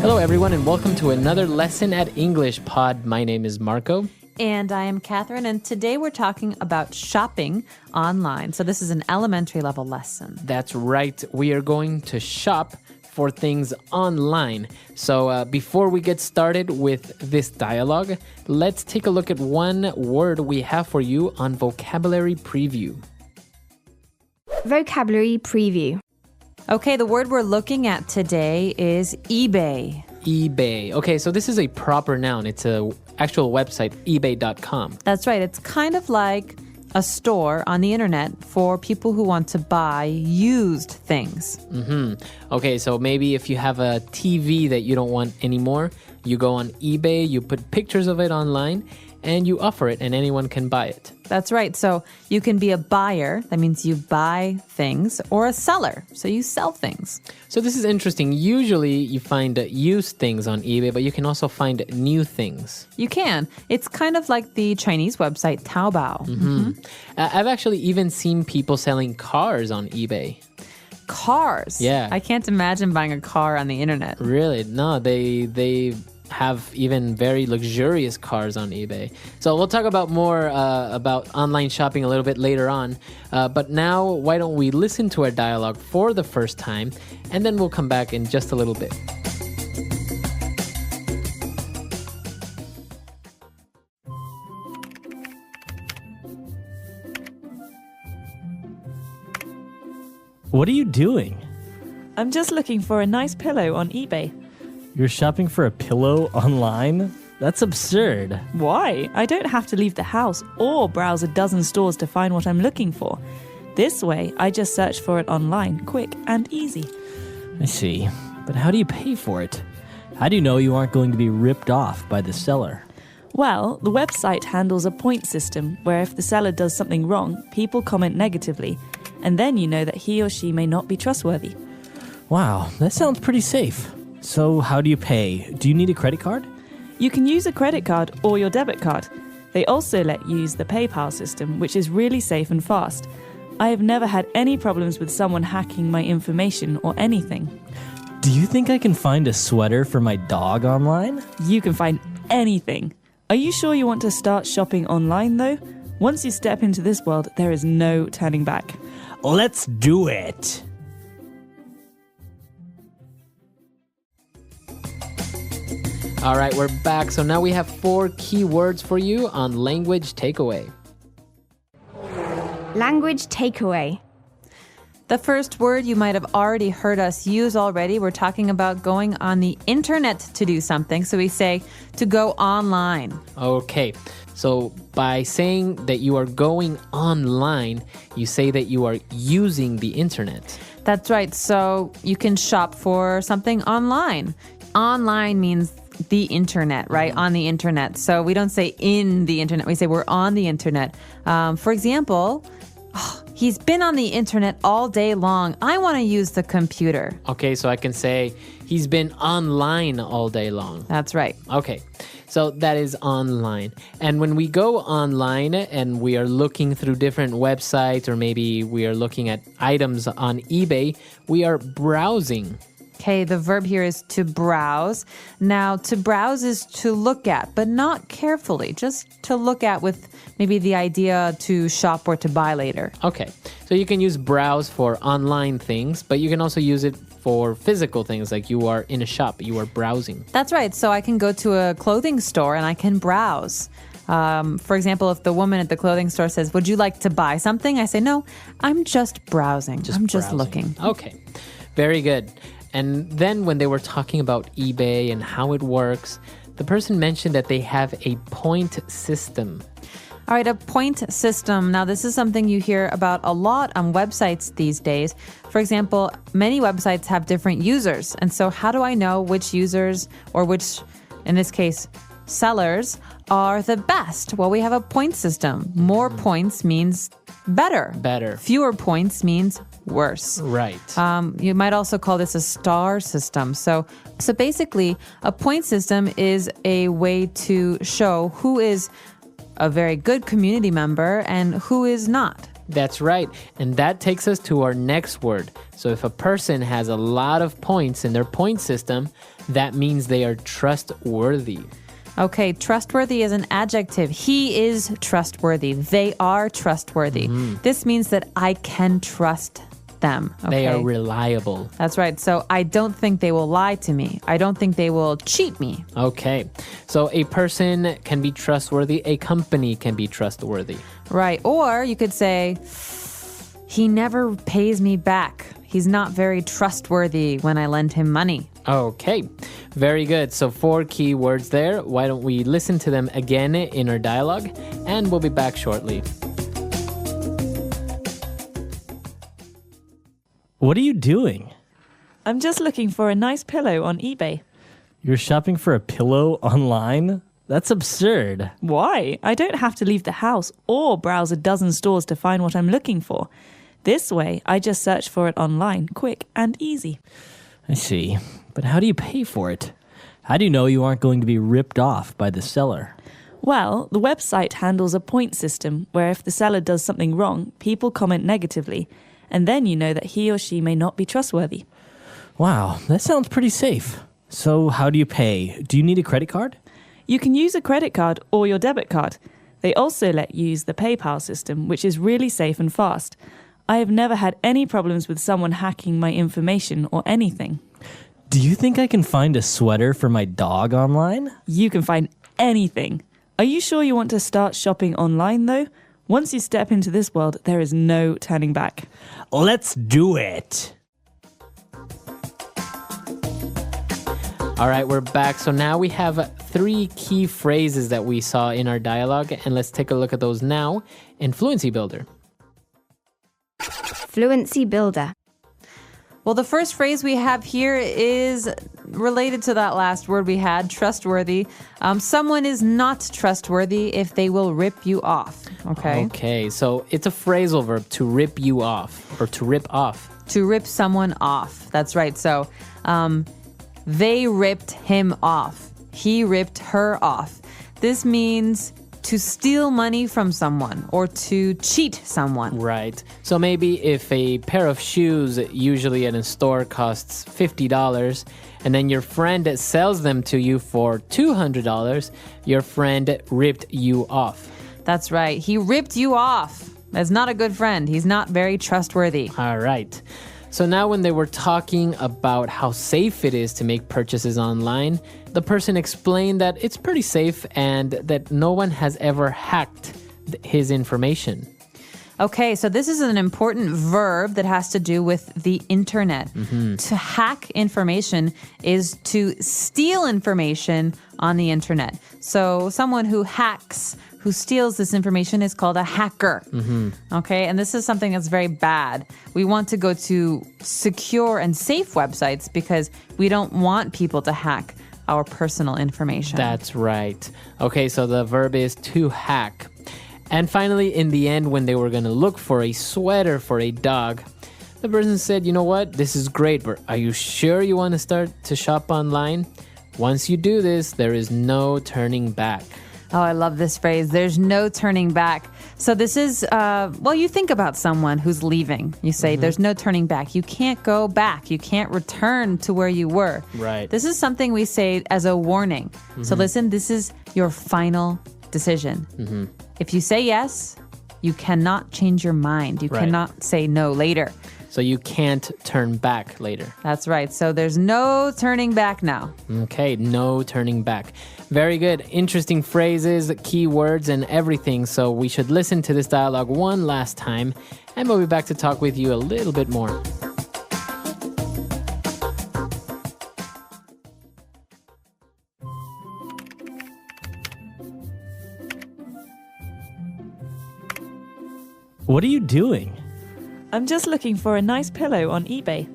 Hello, everyone, and welcome to another Lesson at English Pod. My name is Marco. And I am Catherine, and today we're talking about shopping online. So this is an elementary level lesson. That's right. We are going to shop for things online. So before we get started with this dialogue, let's take a look at one word we have for you on Vocabulary Preview. Vocabulary Preview. Okay, the word we're looking at today is eBay. eBay. Okay, so this is a proper noun. It's an actual website, ebay.com. That's right. It's kind of like a store on the internet for people who want to buy used things. Okay, so maybe if you have a TV that you don't want anymore, you go on eBay, you put pictures of it online, and you offer it, and anyone can buy it. That's right. So you can be a buyer. That means you buy things, or a seller. So you sell things. So this is interesting. Usually you find used things on eBay, but you can also find new things. You can. It's kind of like the Chinese website Taobao. I've actually even seen people selling cars on eBay. Cars? Yeah. I can't imagine buying a car on the internet. Really? No, they have even very luxurious cars on eBay. So we'll talk about more about online shopping a little bit later on. But now, why don't we listen to our dialogue for the first time, and then we'll come back in just a little bit. What are you doing? I'm just looking for a nice pillow on eBay. You're shopping for a pillow online? That's absurd. Why? I don't have to leave the house or browse a dozen stores to find what I'm looking for. This way, I just search for it online, quick and easy. I see. But how do you pay for it? How do you know you aren't going to be ripped off by the seller? Well, the website handles a point system where if the seller does something wrong, people comment negatively, and then you know that he or she may not be trustworthy. Wow, that sounds pretty safe. So how do you pay? Do you need a credit card? You can use a credit card or your debit card. They also let you use the PayPal system, which is really safe and fast. I have never had any problems with someone hacking my information or anything. Do you think I can find a sweater for my dog online? You can find anything. Are you sure you want to start shopping online, though? Once you step into this world, there is no turning back. Let's do it! All right, we're back. So now we have 4 key words for you on Language Takeaway. Language Takeaway. The first word you might have already heard us use already. We're talking about going on the internet to do something. So we say to go online. Okay, so by saying that you are going online, you say that you are using the internet. That's right. So you can shop for something online. Online means the internet, right? On the internet. So we don't say in the internet. We say we're on the internet. For example, he's been on the internet all day long. I want to use the computer. Okay, so I can say he's been online all day long. That's right. Okay, so that is online. And when we go online and we are looking through different websites, or maybe we are looking at items on eBay, we are browsing. Okay, the verb here is to browse. Now, to browse is to look at, but not carefully, just to look at with maybe the idea to shop or to buy later. Okay, so you can use browse for online things, but you can also use it for physical things, like you are in a shop, you are browsing. That's right. So I can go to a clothing store and I can browse. For example, if the woman at the clothing store says, would you like to buy something? I say, no, I'm just browsing. I'm just looking. Okay, very good. And then when they were talking about eBay and how it works, the person mentioned that they have a point system. All right, a point system. Now, this is something you hear about a lot on websites these days. For example, many websites have different users. And so how do I know which users, or which, in this case, sellers, are the best? Well, we have a point system. More points means better. Better. Fewer points means worse. Right. You might also call this a star system. So basically, a point system is a way to show who is a very good community member and who is not. That's right. And that takes us to our next word. So if a person has a lot of points in their point system, that means they are trustworthy. Okay, trustworthy is an adjective. He is trustworthy. They are trustworthy. This means that I can trust them. Okay? They are reliable. That's right. So I don't think they will lie to me. I don't think they will cheat me. Okay. So a person can be trustworthy. A company can be trustworthy. Right. Or you could say, he never pays me back. He's not very trustworthy when I lend him money. Okay, very good. So 4 key words there. Why don't we listen to them again in our dialogue, and we'll be back shortly. What are you doing? I'm just looking for a nice pillow on eBay. You're shopping for a pillow online? That's absurd. Why? I don't have to leave the house or browse a dozen stores to find what I'm looking for. This way, I just search for it online, quick and easy. I see. But how do you pay for it? How do you know you aren't going to be ripped off by the seller? Well, the website handles a point system where if the seller does something wrong, people comment negatively, and then you know that he or she may not be trustworthy. Wow, that sounds pretty safe. So how do you pay? Do you need a credit card? You can use a credit card or your debit card. They also let you use the PayPal system, which is really safe and fast. I have never had any problems with someone hacking my information or anything. Do you think I can find a sweater for my dog online? You can find anything. Are you sure you want to start shopping online, though? Once you step into this world, there is no turning back. Let's do it! All right, we're back. So now we have 3 key phrases that we saw in our dialogue, and let's take a look at those now in Fluency Builder. Fluency Builder. Well, the first phrase we have here is related to that last word we had, trustworthy. Someone is not trustworthy if they will rip you off. Okay, so it's a phrasal verb, to rip you off, or to rip off. To rip someone off. That's right. So they ripped him off. He ripped her off. This means to steal money from someone or to cheat someone. Right. So maybe if a pair of shoes usually at a store costs $50 and then your friend sells them to you for $200, your friend ripped you off. That's right. He ripped you off. That's not a good friend. He's not very trustworthy. All right. So now when they were talking about how safe it is to make purchases online, the person explained that it's pretty safe and that no one has ever hacked his information. Okay, so this is an important verb that has to do with the internet. To hack information is to steal information on the internet. So someone who hacks, who steals this information is called a hacker. Okay, and this is something that's very bad. We want to go to secure and safe websites because we don't want people to hack our personal information. That's right. Okay, so the verb is to hack. And finally, in the end, when they were going to look for a sweater for a dog, the person said, you know what, this is great, but are you sure you want to start to shop online? Once you do this, there is no turning back. Oh, I love this phrase. There's no turning back. So this is, you think about someone who's leaving. You say, there's no turning back. You can't go back. You can't return to where you were. Right. This is something we say as a warning. So listen, this is your final decision. If you say yes, you cannot change your mind. You cannot say no later. So you can't turn back later. That's right. So there's no turning back now. Okay, no turning back. Very good. Interesting phrases, key words, and everything. So we should listen to this dialogue one last time, and we'll be back to talk with you a little bit more. What are you doing? I'm just looking for a nice pillow on eBay.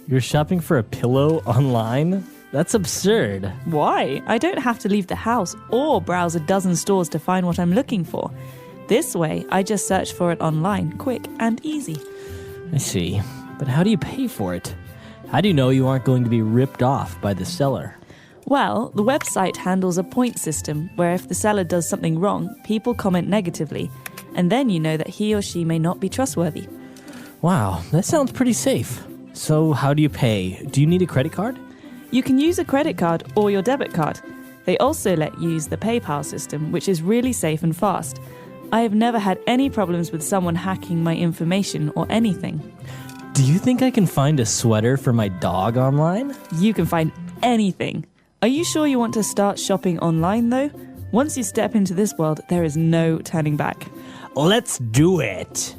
You're shopping for a pillow online? That's absurd. Why? I don't have to leave the house or browse a dozen stores to find what I'm looking for. This way, I just search for it online, quick and easy. I see. But how do you pay for it? How do you know you aren't going to be ripped off by the seller? Well, the website handles a point system where if the seller does something wrong, people comment negatively, and then you know that he or she may not be trustworthy. Wow, that sounds pretty safe. So how do you pay? Do you need a credit card? You can use a credit card or your debit card. They also let you use the PayPal system, which is really safe and fast. I have never had any problems with someone hacking my information or anything. Do you think I can find a sweater for my dog online? You can find anything. Are you sure you want to start shopping online, though? Once you step into this world, there is no turning back. Let's do it!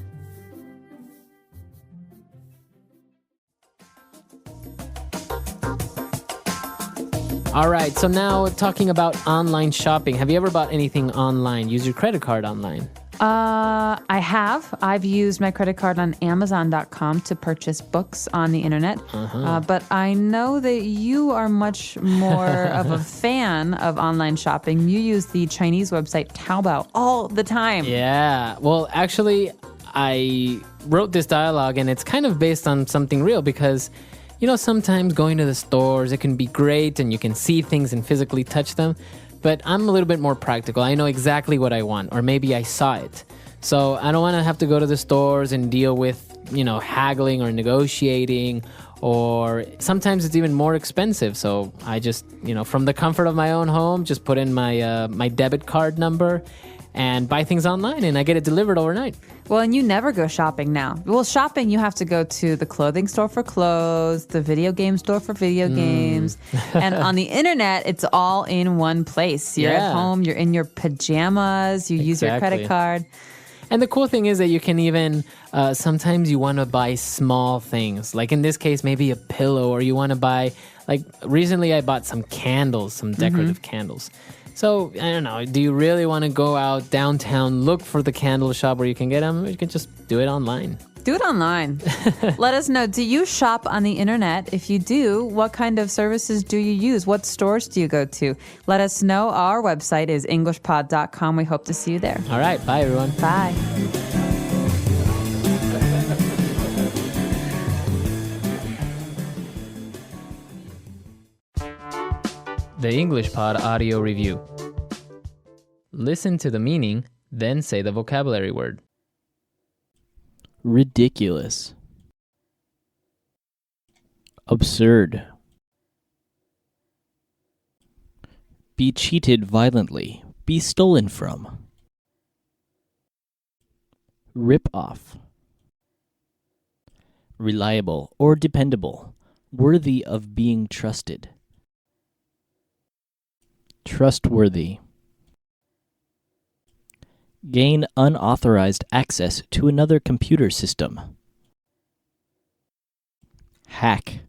All right, so now talking about online shopping. Have you ever bought anything online? Use your credit card online? I have. I've used my credit card on Amazon.com to purchase books on the internet. But I know that you are much more of a fan of online shopping. You use the Chinese website Taobao all the time. Yeah. Well, actually, I wrote this dialogue, and it's kind of based on something real because, you know, sometimes going to the stores, it can be great and you can see things and physically touch them. But I'm a little bit more practical. I know exactly what I want, or maybe I saw it. So I don't want to have to go to the stores and deal with, you know, haggling or negotiating, or sometimes it's even more expensive. So I just, you know, from the comfort of my own home, just put in my my debit card number and buy things online, and I get it delivered overnight. Well, and you never go shopping now. Well, shopping, you have to go to the clothing store for clothes, the video game store for video games. And on the internet, it's all in one place. You're at home, you're in your pajamas, you use your credit card. And the cool thing is that you can even, sometimes you want to buy small things. Like in this case, maybe a pillow, or you want to buy, like recently I bought some candles, some decorative candles. So, I don't know, do you really want to go out downtown, look for the candle shop where you can get them? You can just do it online. Do it online. Let us know. Do you shop on the internet? If you do, what kind of services do you use? What stores do you go to? Let us know. Our website is englishpod.com. We hope to see you there. All right. Bye, everyone. Bye. The English Pod Audio Review. Listen to the meaning, then say the vocabulary word. Ridiculous. Absurd. Be cheated violently. Be stolen from. Rip off. Reliable or dependable. Worthy of being trusted. Trustworthy. Gain unauthorized access to another computer system. Hack.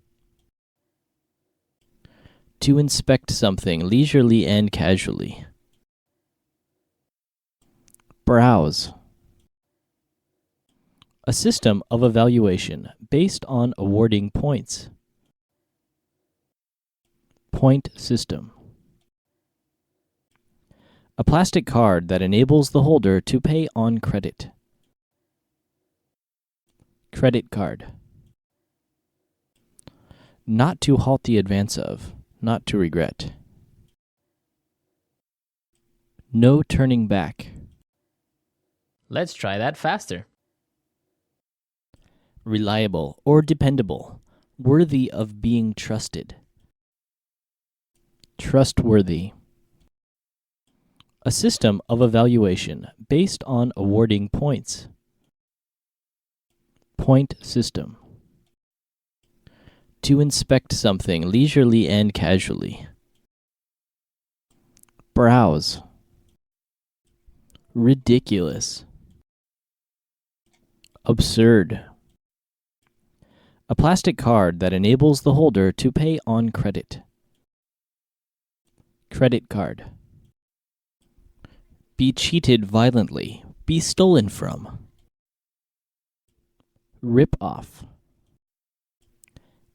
To inspect something leisurely and casually. Browse. A system of evaluation based on awarding points. Point system. A plastic card that enables the holder to pay on credit. Credit card. Not to halt the advance of, not to regret. No turning back. Let's try that faster. Reliable or dependable. Worthy of being trusted. Trustworthy. A system of evaluation based on awarding points. Point system. To inspect something leisurely and casually. Browse. Ridiculous. Absurd. A plastic card that enables the holder to pay on credit. Credit card. Be cheated violently. Be stolen from. Rip off.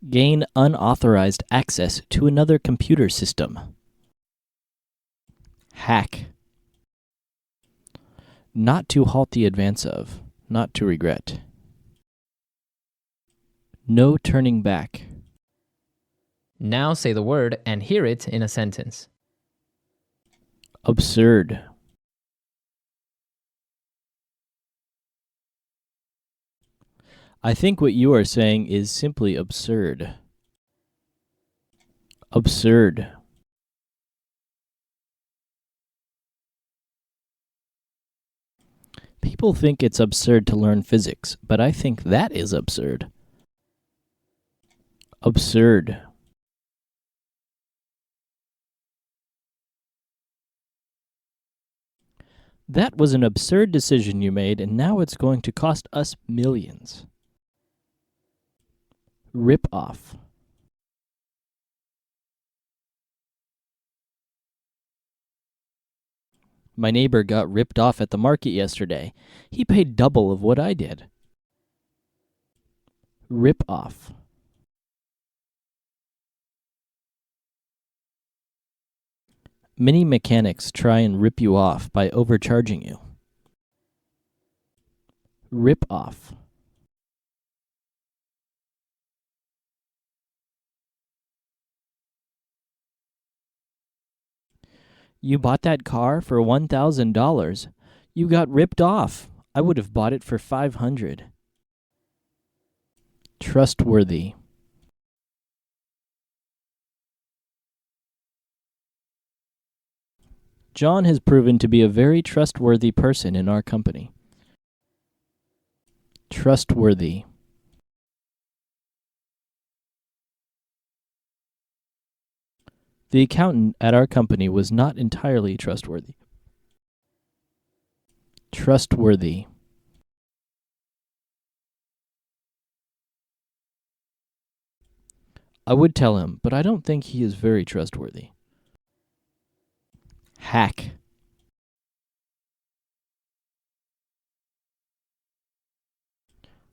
Gain unauthorized access to another computer system. Hack. Not to halt the advance of, not to regret. No turning back. Now say the word and hear it in a sentence. Absurd. I think what you are saying is simply absurd. Absurd. People think it's absurd to learn physics, but I think that is absurd. Absurd. That was an absurd decision you made, and now it's going to cost us millions. Rip off. My neighbor got ripped off at the market yesterday. He paid double of what I did. Rip off. Many mechanics try and rip you off by overcharging you. Rip off. You bought that car for $1,000. You got ripped off. I would have bought it for $500. Trustworthy. John has proven to be a very trustworthy person in our company. Trustworthy. The accountant at our company was not entirely trustworthy. Trustworthy. I would tell him, but I don't think he is very trustworthy. Hack.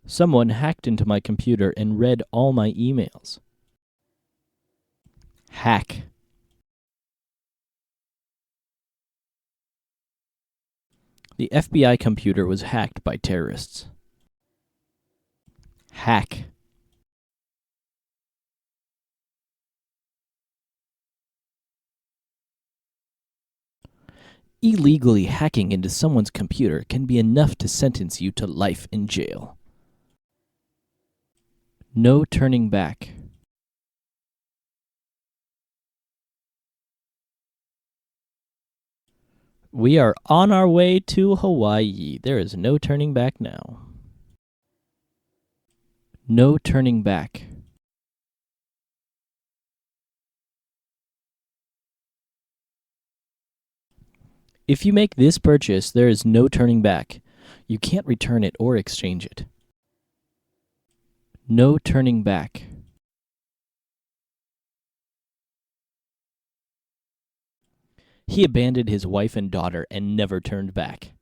Someone hacked into my computer and read all my emails. Hack. The FBI computer was hacked by terrorists. Hack. Illegally hacking into someone's computer can be enough to sentence you to life in jail. No turning back. We are on our way to Hawaii. There is no turning back now. No turning back. If you make this purchase, there is no turning back. You can't return it or exchange it. No turning back. He abandoned his wife and daughter and never turned back.